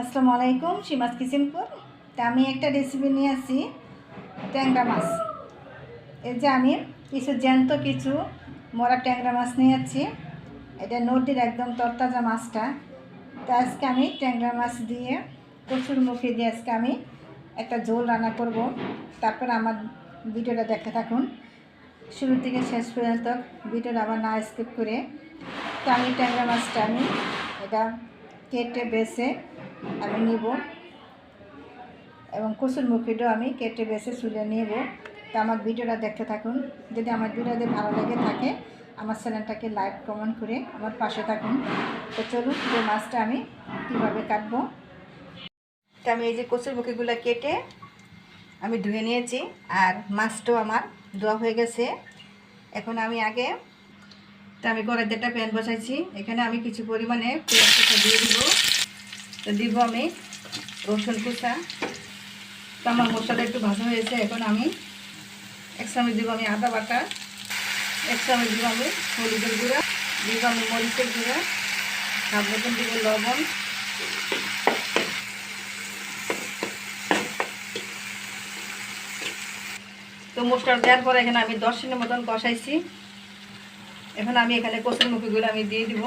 আসসালামু আলাইকুম, সীমাস কিচেনপুর। তা আমি একটা রেসিপি নিয়ে আসি, ট্যাংরা মাছ। এই যে আমি কিছু মরা ট্যাংরা মাছ নিয়ে যাচ্ছি। এটা নদীর একদম তরতাজা মাছটা। তো আজকে আমি ট্যাংরা মাছ দিয়ে কচুর মুখে দিয়ে আজকে আমি একটা ঝোল রান্না করব। তারপর আমার ভিডিওটা দেখতে থাকুন শুরু থেকে শেষ পর্যন্ত, ভিডিওটা আবার না স্কিপ করে। তো আমি ট্যাংরা মাছটা এটা কেটে বেছে আমি নিব এবং কচুর মুখিটাও আমি কেটে বেছে চুলে নেব। তো আমার ভিডিওটা দেখতে থাকুন। যদি আমার ভিডিওতে ভালো লেগে থাকে আমার চ্যানেলটাকে লাইক কমেন্ট করে আমার পাশে থাকুন। তো চলুন যে মাছটা আমি কীভাবে কাটবো। তো আমি এই যে কচুর মুখিগুলো কেটে আমি ধুয়ে নিয়েছি, আর মাছটাও আমার ধোয়া হয়ে গেছে। এখন আমি কড়াইতে একটা প্যান বসাইছি। এখানে আমি কিছু পরিমাণে পেঁয়াজ কুচা দিয়ে দিব। তো দিব আমি রসুন কুচা। তো আমার মশলাটা একটু ভাজা হয়েছে। এখন আমি 1 চামচ দিব আমি আদা বাটা, 1 চামচ দিব আমি হলুদের গুঁড়া, দিব আমি মরিচের গুঁড়া, স্বাদ মতন দিব লবণ। তো মশলা দেওয়ার পরে এখানে আমি 10 মিনিট মতন কষাইছি। এখন আমি এখানে কচুর মুখিগুলো আমি দিয়ে দিব।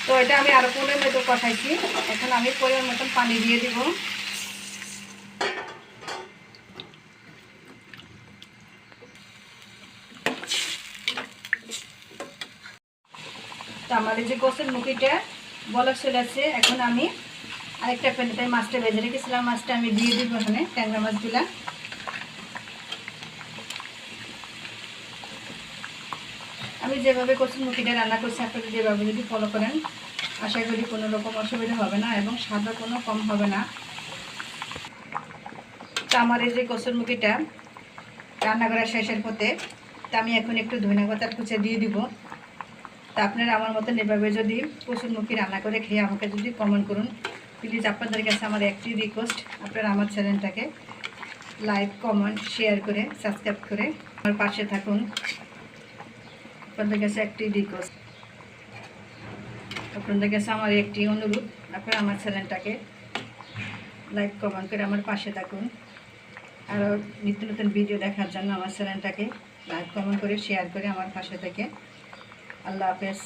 তো এটা আমি আরো 15 মিনিট কষাইছি। এখন আমি পরিমাণ মতন পানি দিয়ে দিব। তো আমার এই যে কচুর মুখিটা বলক চলে আসছে। এখন আমি আরেকটা প্যানেতে মাছটা ভেজে রেখেছিলাম, মাছটা আমি দিয়ে দিব এখানে, ট্যাংরা মাছগুলা। আমি যেভাবে কচুর মুখিটা রান্না করছি আপনারা যেভাবে যদি ফলো করেন আশা করি কোনো রকম অসুবিধা হবে না এবং স্বাদও কোনো কম হবে না। তো আমার এই যে কচুর মুখিটা রান্না করার শেষের পথে, তা আমি এখন একটু ধনিয়া পাতার কুচি দিয়ে দিব। তা আপনারা আমার মতন এভাবে যদি কচুর মুখি রান্না করে খেয়ে আমাকে যদি কমেন্ট করুন। প্লিজ আপনাদের কাছে আমার একটি রিকোয়েস্ট, আপনারা আমার চ্যানেলটাকে লাইক কমেন্ট শেয়ার করে সাবস্ক্রাইব করে আমার পাশে থাকুন। আপনাদের কাছে একটি রিকোয়েস্ট, আপনাদের কাছে আমার একটি অনুরোধ, আপনারা আমার চ্যানেলটাকে লাইক কমেন্ট করে আমার পাশে থাকুন। আরও নিত্য নতুন ভিডিও দেখার জন্য আমার চ্যানেলটাকে লাইক কমেন্ট করে শেয়ার করে আমার পাশে থেকে। আল্লাহ হাফেজ।